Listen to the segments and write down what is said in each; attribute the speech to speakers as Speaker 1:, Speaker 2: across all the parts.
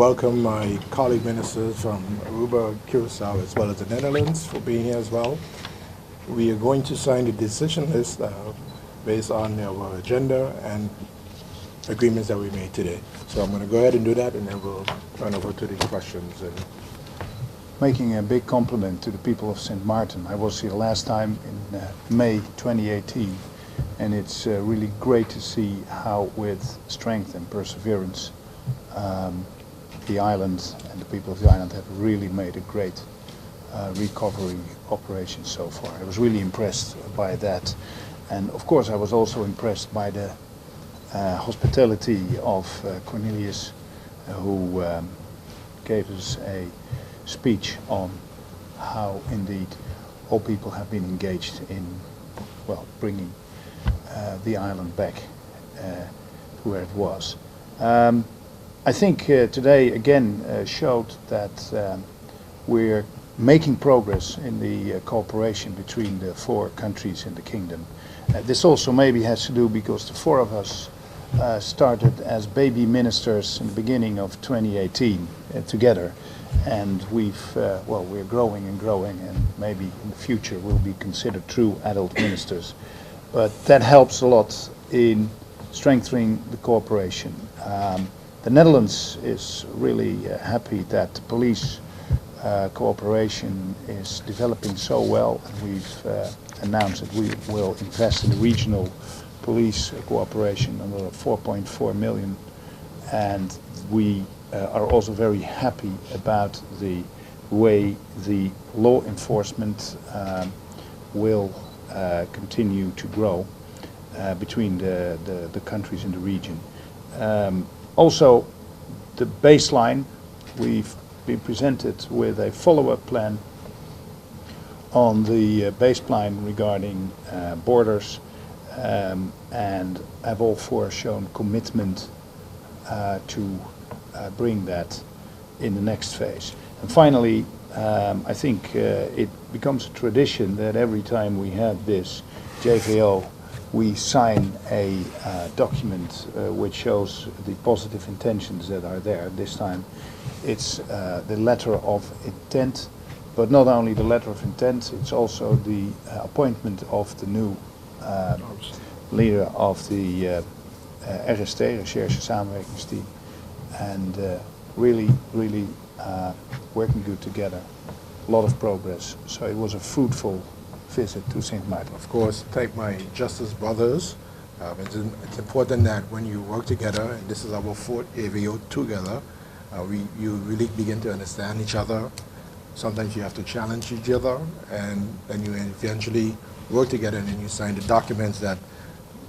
Speaker 1: welcome my colleague ministers from Aruba, Curacao, as well as the Netherlands for being here as well. We are going to sign the decision list based on our agenda and agreements that we made today. So I'm going to go ahead and do that, and then we'll turn over to the questions. And
Speaker 2: making a big compliment to the people of St. Martin. I was here last time in May 2018, and it's really great to see how with strength and perseverance the island and the people of the island have really made a great recovery operation so far. I was really impressed by that, and of course I was also impressed by the hospitality of Cornelius, who gave us a speech on how indeed all people have been engaged in, well, bringing the island back to where it was. I think today again showed that we're making progress in the cooperation between the four countries in the kingdom. This also maybe has to do because the four of us started as baby ministers in the beginning of 2018 together, and we're growing and growing, and maybe in the future we'll be considered true adult ministers. But that helps a lot in strengthening the cooperation. The Netherlands is really happy that the police cooperation is developing so well, and we've announced that we will invest in the regional police cooperation under 4.4 million, and we are also very happy about the way the law enforcement will continue to grow between the countries in the region. Also, the baseline, we've been presented with a follow-up plan on the baseline regarding borders, and have all four shown commitment to bring that in the next phase. And finally, I think it becomes a tradition that every time we have this JVO, we sign a document which shows the positive intentions that are there. This time it's the letter of intent, but not only the letter of intent, it's also the appointment of the new leader of the RST, Recherche Samenwerkingsteam, and really working good together. A lot of progress. So it was a fruitful visit to St. Martin.
Speaker 1: of course, thank my justice brothers. It's important that when you work together, and this is our fourth AVO together, you really begin to understand each other. Sometimes you have to challenge each other, and then you eventually work together, and then you sign the documents that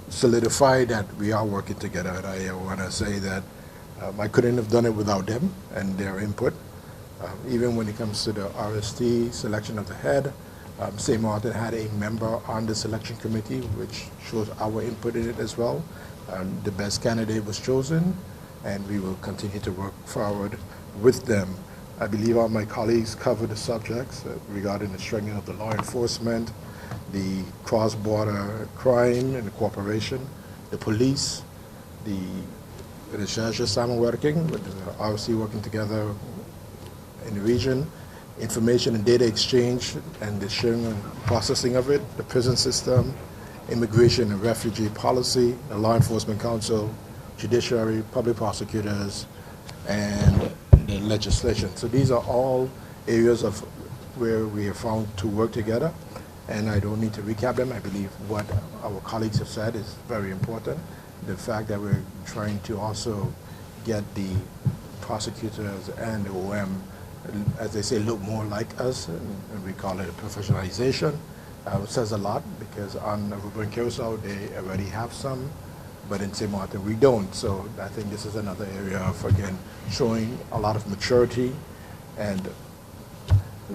Speaker 1: solidify that we are working together. And I want to say that I couldn't have done it without them and their input. Even when it comes to the RST selection of the head, St. Martin had a member on the selection committee, which shows our input in it as well. The best candidate was chosen, and we will continue to work forward with them. I believe all my colleagues covered the subjects regarding the strengthening of the law enforcement, the cross-border crime and the cooperation, the police, the Recherche Samenwerking, with the RC working together in the region, information and data exchange and the sharing and processing of it, the prison system, immigration and refugee policy, the law enforcement council, judiciary, public prosecutors, and the legislation. So these are all areas of where we have found to work together, and I don't need to recap them. I believe what our colleagues have said is very important. The fact that we're trying to also get the prosecutors and the OM, as they say, look more like us, and we call it professionalization, says a lot, because on Aruba and Curacao they already have some, but in St. Martin we don't. So I think this is another area of, again, showing a lot of maturity, and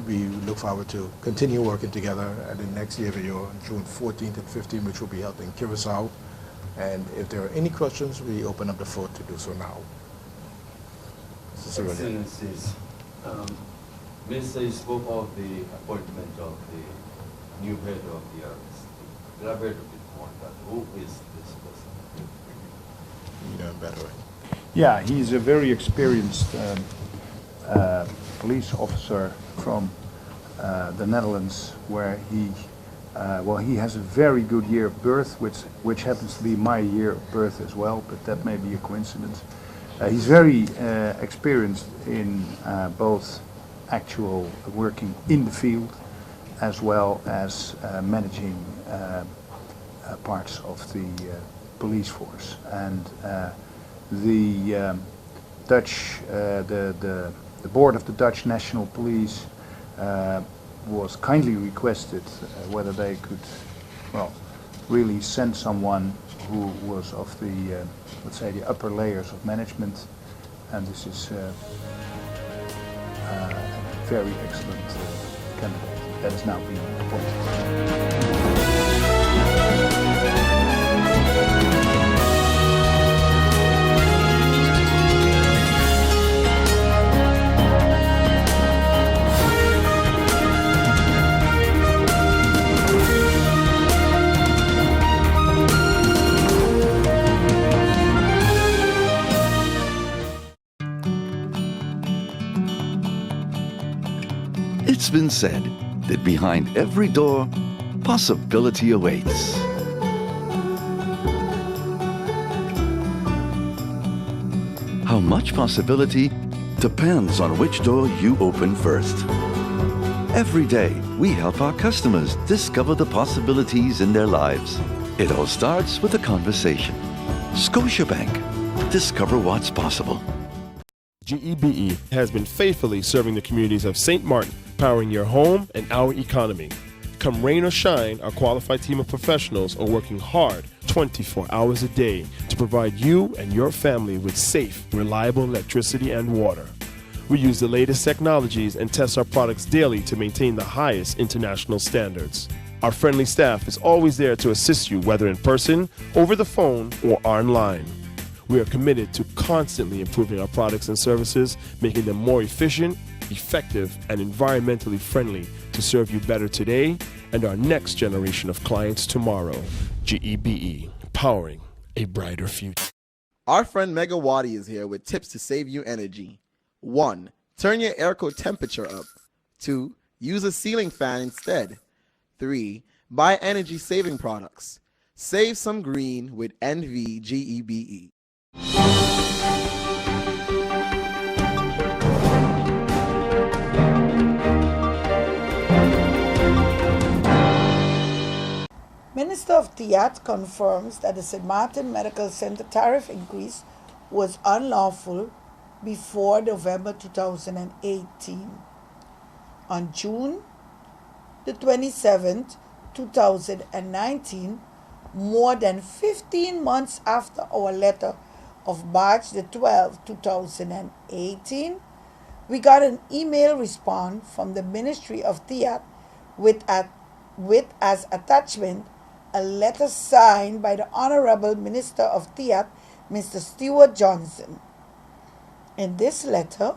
Speaker 1: we look forward to continue working together at the next year video on June 14th and 15th, which will be held in Curacao. And if there are any questions, we open up the floor to do so now.
Speaker 3: Excellencies, Minister, you spoke of the appointment of the new head of the RST. Elaborate a bit more on that. Who is this person?
Speaker 1: Yeah, better.
Speaker 2: Yeah, he's a very experienced police officer from the Netherlands, where he has a very good year of birth, which happens to be my year of birth as well, but that may be a coincidence. He's very experienced in both actual working in the field as well as managing parts of the police force. And the board of the Dutch National Police was kindly requested whether they could, well, really send someone who was of the, let's say, the upper layers of management, and this is a very excellent candidate that is now being appointed.
Speaker 4: It's been said that behind every door, possibility awaits. How much possibility depends on which door you open first. Every day, we help our customers discover the possibilities in their lives. It all starts with a conversation. Scotiabank. Discover what's possible.
Speaker 5: GEBE has been faithfully serving the communities of St. Martin, powering your home and our economy. Come rain or shine, our qualified team of professionals are working hard 24 hours a day to provide you and your family with safe, reliable electricity and water. We use the latest technologies and test our products daily to maintain the highest international standards. Our friendly staff is always there to assist you, whether in person, over the phone, or online. We are committed to constantly improving our products and services, making them more efficient, effective, and environmentally friendly to serve you better today and our next generation of clients tomorrow. GEBE, powering a brighter future.
Speaker 6: Our friend Megawati is here with tips to save you energy. 1. Turn your airco temperature up. 2. Use a ceiling fan instead. 3. Buy energy-saving products. Save some green with NVGEBE.
Speaker 7: Minister of Tiat confirms that the St. Martin Medical Center tariff increase was unlawful before November 2018. On June the 27th, 2019, more than 15 months after our letter of March the 12th, 2018, we got an email response from the Ministry of Tiat with as attachment a letter signed by the Honorable Minister of Tiat, Mr. Stewart Johnson. In this letter,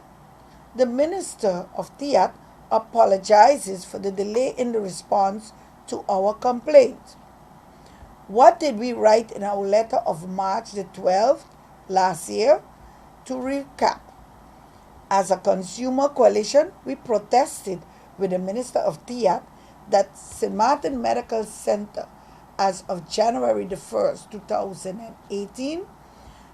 Speaker 7: the Minister of Tiat apologizes for the delay in the response to our complaint. What did we write in our letter of March the 12th last year? To recap, as a consumer coalition, we protested with the Minister of Tiat that St. Martin Medical Center, as of January the 1st, 2018,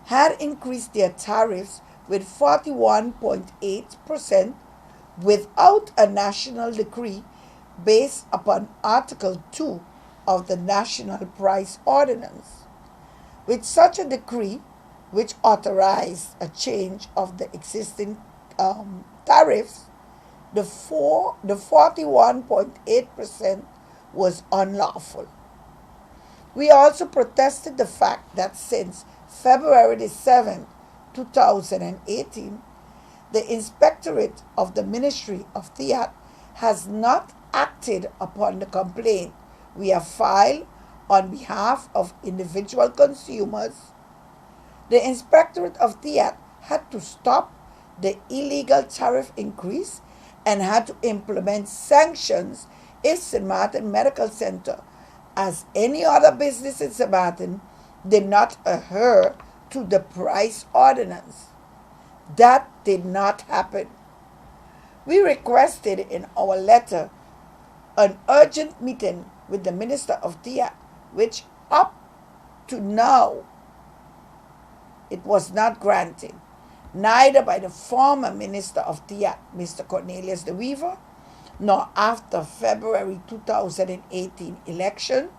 Speaker 7: had increased their tariffs with 41.8% without a national decree based upon Article 2 of the National Price Ordinance. With such a decree, which authorized a change of the existing tariffs, the 41.8% was unlawful. We also protested the fact that since February the 7th, 2018, the Inspectorate of the Ministry of Tiat has not acted upon the complaint we have filed on behalf of individual consumers. The Inspectorate of Tiat had to stop the illegal tariff increase and had to implement sanctions if St. Martin Medical Center, as any other business in St. Martin, did not adhere to the price ordinance. That did not happen. We requested in our letter an urgent meeting with the Minister of TIAT, which up to now it was not granted, neither by the former Minister of TIAT, Mr. Cornelius de Weaver, nor after February 2018 election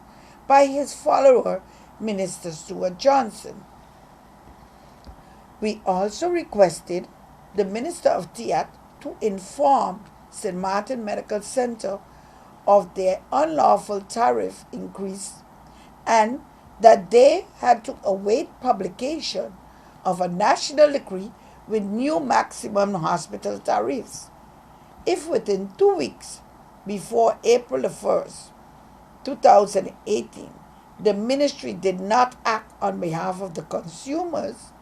Speaker 7: by his follower, Minister Stuart Johnson. We also requested the Minister of TIAT to inform St. Martin Medical Center of their unlawful tariff increase and that they had to await publication of a national decree with new maximum hospital tariffs. If within 2 weeks before April the 1st, 2018, the ministry did not act on behalf of the consumers,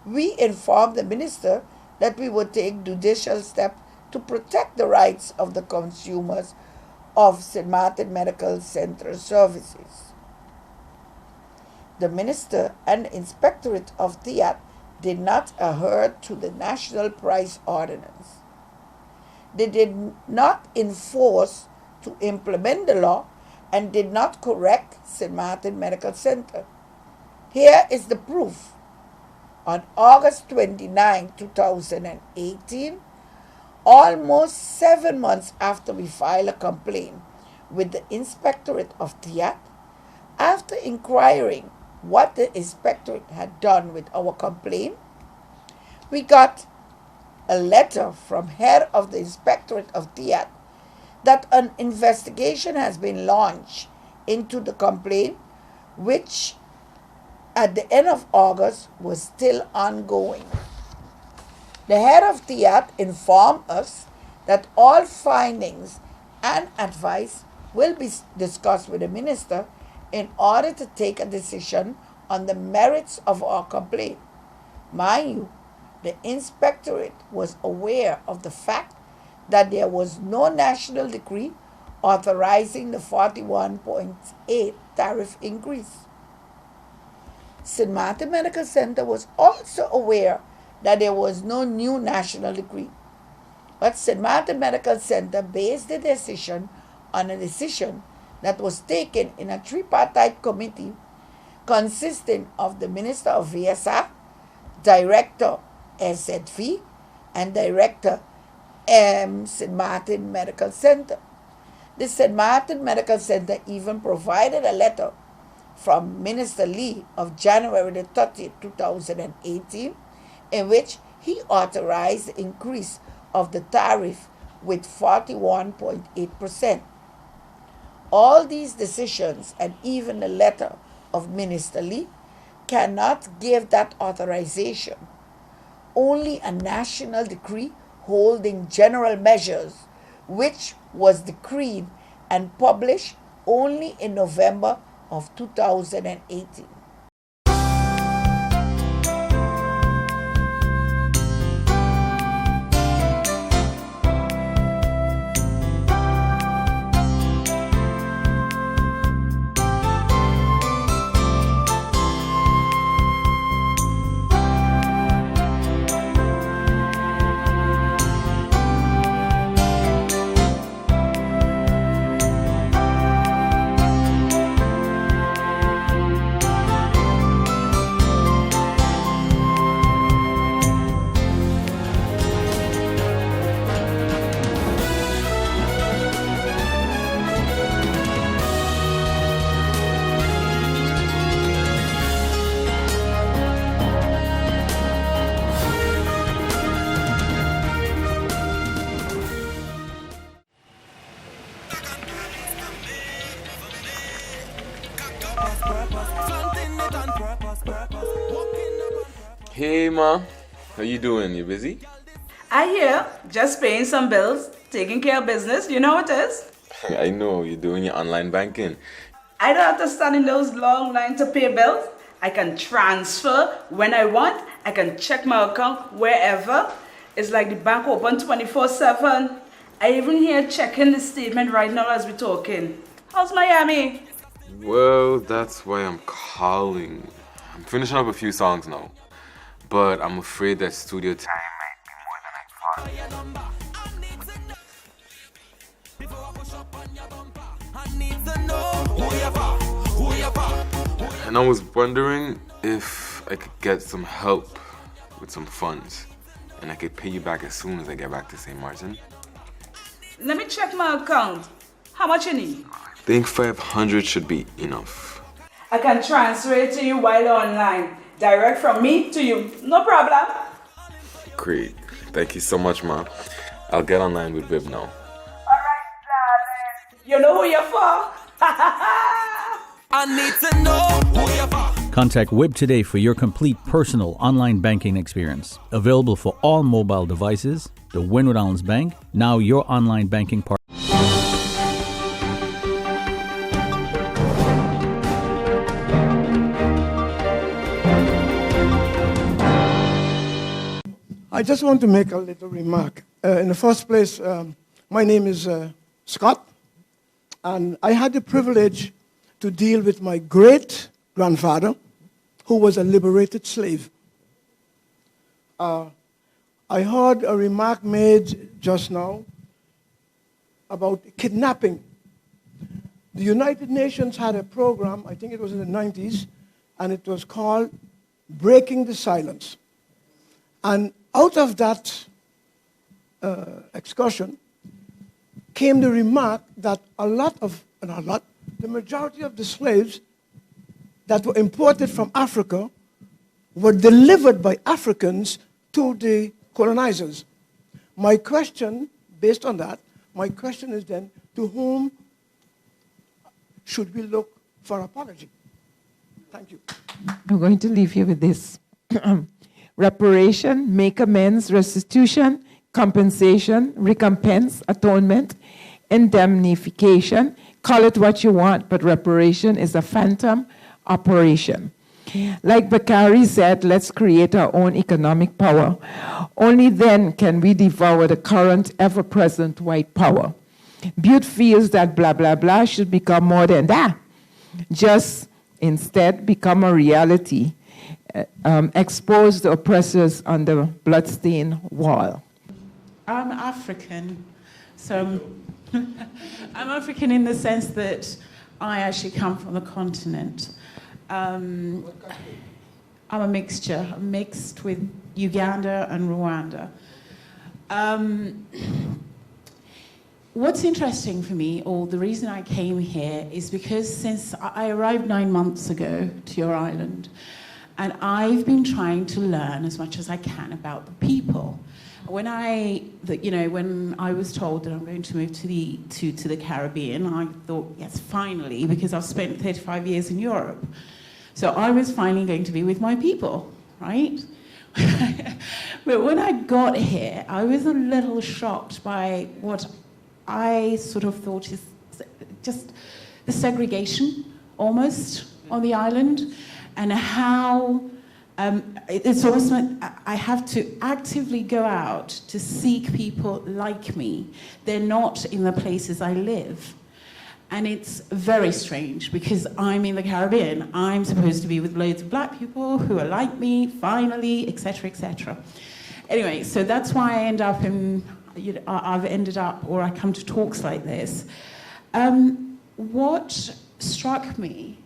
Speaker 7: we informed the minister that we would take judicial steps to protect the rights of the consumers of St. Martin Medical Center services. The minister and the inspectorate of TIAT did not adhere to the national price ordinance. They did not enforce to implement the law and did not correct St. Martin Medical Center. Here is the proof. On August 29, 2018, almost 7 months after we filed a complaint with the Inspectorate of TIAT, after inquiring what the inspectorate had done with our complaint, we got a letter from head of the Inspectorate of TIAT that an investigation has been launched into the complaint, which at the end of August was still ongoing. The head of TIAT informed us that all findings and advice will be discussed with the minister in order to take a decision on the merits of our complaint. Mind you, the inspectorate was aware of the fact that there was no national decree authorizing the 41.8 tariff increase. St. Martin Medical Center was also aware that there was no new national decree. But St. Martin Medical Center based the decision on a decision that was taken in a tripartite committee consisting of the Minister of VSA, Director SZV, and Director St. Martin Medical Center. The St. Martin Medical Center even provided a letter from Minister Lee of January the 30th, 2018, in which he authorized the increase of the tariff with 41.8%. All these decisions and even the letter of Minister Lee cannot give that authorization. Only a national decree holding general measures, which was decreed and published only in November of 2018.
Speaker 8: Hey ma, how you doing? You busy?
Speaker 9: I hear, just paying some bills, taking care of business, you know what it is?
Speaker 8: I know, you're doing your online banking.
Speaker 9: I don't have to stand in those long lines to pay bills. I can transfer when I want. I can check my account wherever. It's like the bank open 24/7. I even here checking the statement right now as we're talking. How's Miami?
Speaker 8: Well, that's why I'm calling. I'm finishing up a few songs now, but I'm afraid that studio time might be more than I thought. And I was wondering if I could get some help with some funds, and I could pay you back as soon as I get back to St. Martin.
Speaker 9: Let me check my account. How much you need?
Speaker 8: I think 500 should be enough.
Speaker 9: I can transfer it to you while online. Direct from me to you. No problem.
Speaker 8: Great. Thank you so much, Ma. I'll get online with Viv now.
Speaker 9: All right, darling. You know who you're for? I need to know who you're for.
Speaker 10: Contact WIB today for your complete personal online banking experience. Available for all mobile devices. The Windward Islands Bank, now your online banking partner.
Speaker 11: I just want to make a little remark. In the first place, my name is Scott, and I had the privilege to deal with my great-grandfather, who was a liberated slave. I heard a remark made just now about kidnapping. The United Nations had a program, I think it was in the 90s, and it was called Breaking the Silence. And out of that excursion came the remark that the majority of the slaves that were imported from Africa were delivered by Africans to the colonizers. My question, based on that, my question is then, to whom should we look for apology? Thank you.
Speaker 12: I'm going to leave you with this. Reparation, make amends, restitution, compensation, recompense, atonement, indemnification. Call it what you want, but reparation is a phantom operation. Like Bakari said, let's create our own economic power. Only then can we devour the current ever-present white power. Butte feels that blah, blah, blah should become more than that. Just instead become a reality. Expose the oppressors on the bloodstained wall.
Speaker 13: I'm African, so I'm African in the sense that I actually come from the continent. I'm a mixture. I'm mixed with Uganda and Rwanda. What's interesting for me, or the reason I came here, is because since I arrived 9 months ago to your island, and I've been trying to learn as much as I can about the people. When I was told that I'm going to move to the Caribbean, I thought, yes, finally, because I've spent 35 years in Europe. So I was finally going to be with my people, right? But when I got here, I was a little shocked by what I sort of thought is just the segregation, almost, on the island, and how it's almost like I have to actively go out to seek people like me. They're not in the places I live. And it's very strange because I'm in the Caribbean. I'm supposed to be with loads of black people who are like me, finally, etc., etc. Anyway, so that's why I end up I've ended up, or I come to talks like this. What struck me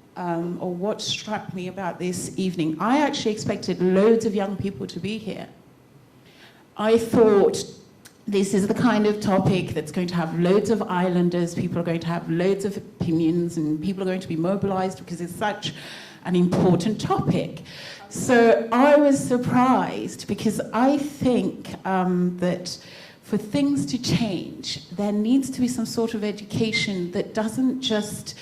Speaker 13: about this evening, I actually expected loads of young people to be here. I thought this is the kind of topic that's going to have loads of islanders, people are going to have loads of opinions, and people are going to be mobilized because it's such an important topic. So I was surprised because I think that for things to change, there needs to be some sort of education that doesn't just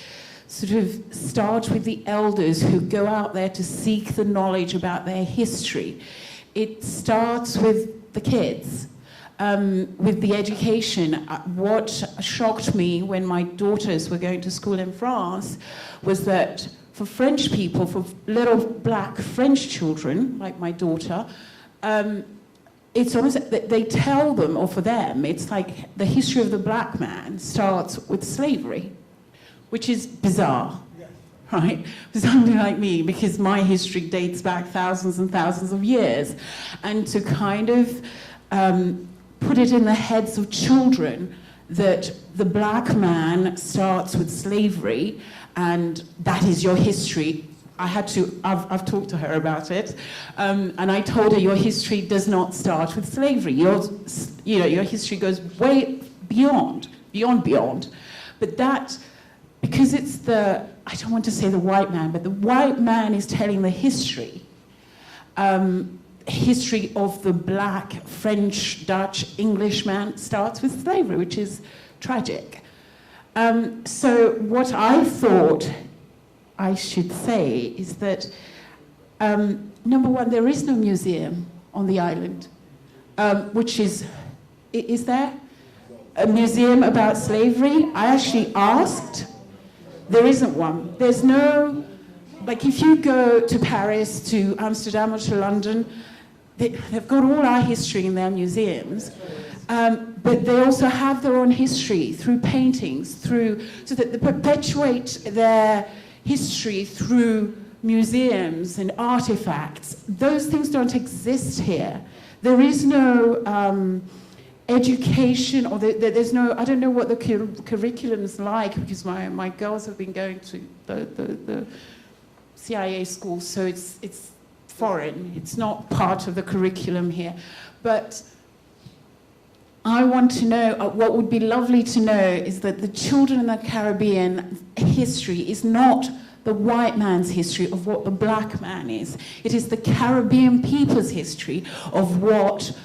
Speaker 13: sort of start with the elders who go out there to seek the knowledge about their history. It starts with the kids, with the education. What shocked me when my daughters were going to school in France was that for French people, for little black French children, like my daughter, it's almost that they tell them, or for them, it's like the history of the black man starts with slavery, which is bizarre. right? For somebody like me, because my history dates back thousands and thousands of years. And to kind of put it in the heads of children that the black man starts with slavery and that is your history. I've talked to her about it, and I told her your history does not start with slavery. Your history goes way beyond. But that, because it's I don't want to say the white man, but the white man is telling the history of the black, French, Dutch, English man starts with slavery, which is tragic. So what I thought I should say is that, number one, there is no museum on the island, which is there a museum about slavery? I actually asked. There isn't one. There's no, like if you go to Paris, to Amsterdam or to London, they've got all our history in their museums, but they also have their own history through paintings, so that they perpetuate their history through museums and artifacts. Those things don't exist here. There is no education, or there's no, I don't know what the curriculum's like, because my girls have been going to the CIA school, so it's foreign. It's not part of the curriculum here. But I want to know, what would be lovely to know is that the children in the Caribbean history is not the white man's history of what the black man is. It is the Caribbean people's history of what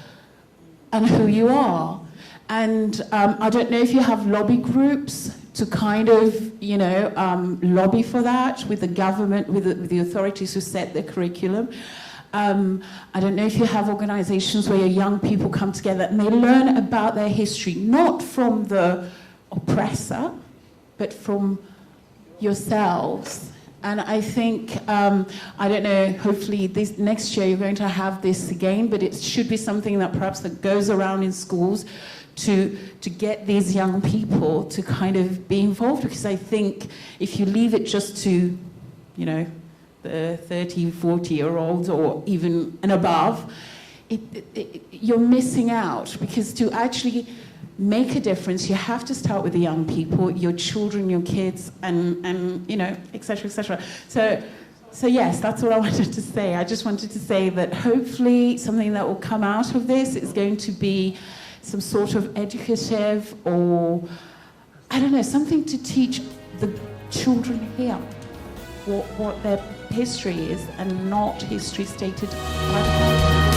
Speaker 13: and who you are. And I don't know if you have lobby groups to kind of, lobby for that with the government, with the authorities who set the curriculum. I don't know if you have organizations where your young people come together and they learn about their history, not from the oppressor, but from yourselves. And I think, I don't know, hopefully this next year you're going to have this again, but it should be something that perhaps that goes around in schools to get these young people to kind of be involved, because I think if you leave it just to, the 30, 40-year-olds or even and above, you're missing out, because to actually make a difference, you have to start with the young people, your children, your kids, and et cetera, et cetera. So yes, that's what I wanted to say. I just wanted to say that hopefully something that will come out of this is going to be some sort of educative, or, I don't know, something to teach the children here what their history is, and not history stated by the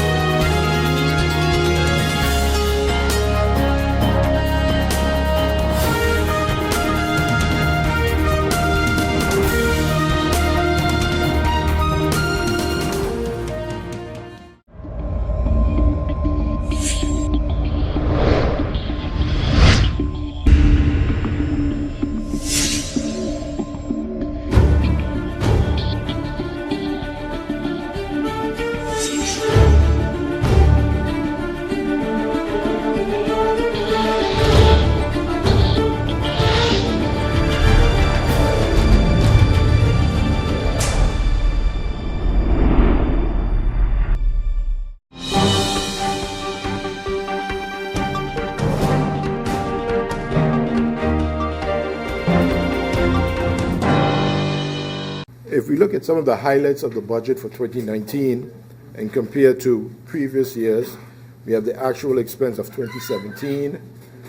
Speaker 1: If we look at some of the highlights of the budget for 2019 and compare to previous years, we have the actual expense of 2017,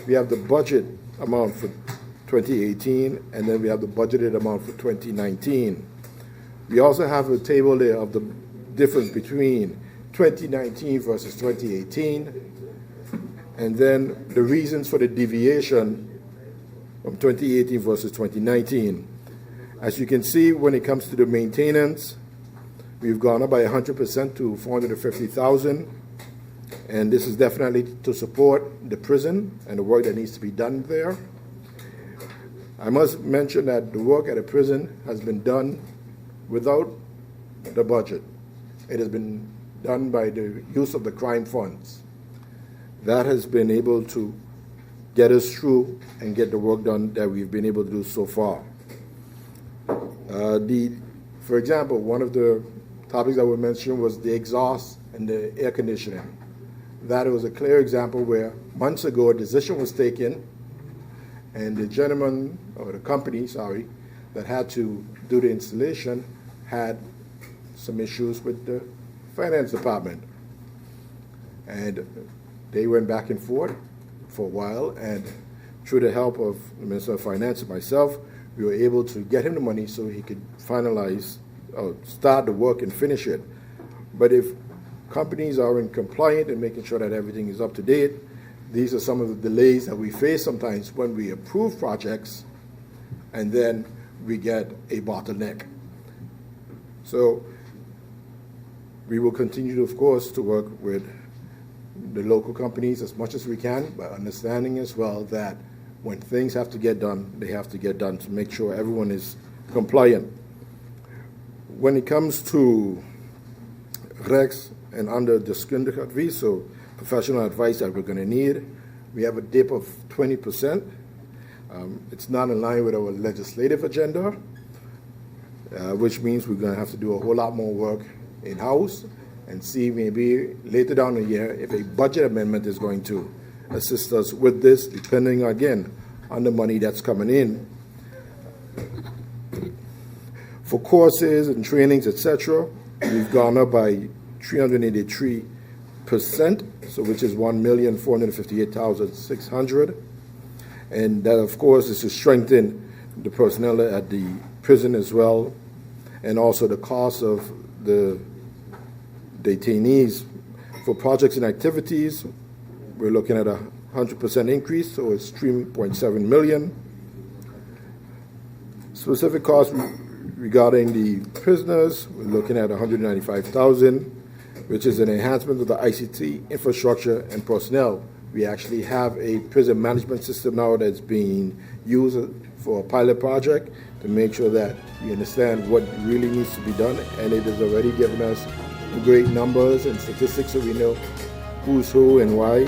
Speaker 1: we have the budget amount for 2018, and then we have the budgeted amount for 2019. We also have a table there of the difference between 2019 versus 2018, and then the reasons for the deviation from 2018 versus 2019. As you can see, when it comes to the maintenance, we've gone up by 100% to $450,000, and this is definitely to support the prison and the work that needs to be done there. I must mention that the work at a prison has been done without the budget. It has been done by the use of the crime funds. That has been able to get us through and get the work done that we've been able to do so far. For example, one of the topics that were mentioned was the exhaust and the air conditioning. That was a clear example where months ago a decision was taken, and the gentleman, or the company, sorry, that had to do the installation had some issues with the finance department. And they went back and forth for a while, and through the help of the Minister of Finance and myself, we were able to get him the money so he could finalize, start the work and finish it. But if companies aren't compliant and making sure that everything is up to date, these are some of the delays that we face sometimes when we approve projects and then we get a bottleneck. So we will continue, of course, to work with the local companies as much as we can, but understanding as well that when things have to get done, they have to get done to make sure everyone is compliant. When it comes to regs and under deskundig advies, so professional advice that we're going to need, we have a dip of 20%. It's not in line with our legislative agenda, which means we're going to have to do a whole lot more work in-house and see maybe later down the year if a budget amendment is going to assist us with this, depending again on the money that's coming in. For courses and trainings, etc., we've gone up by 383%, so which is 1,458,600, and that, of course, is to strengthen the personnel at the prison as well, and also the cost of the detainees. For projects and activities, we're looking at a 100% increase, so it's 3.7 million. Specific costs regarding the prisoners, we're looking at 195,000, which is an enhancement of the ICT infrastructure and personnel. We actually have a prison management system now that's being used for a pilot project to make sure that we understand what really needs to be done, and it has already given us great numbers and statistics so we know who's who and why.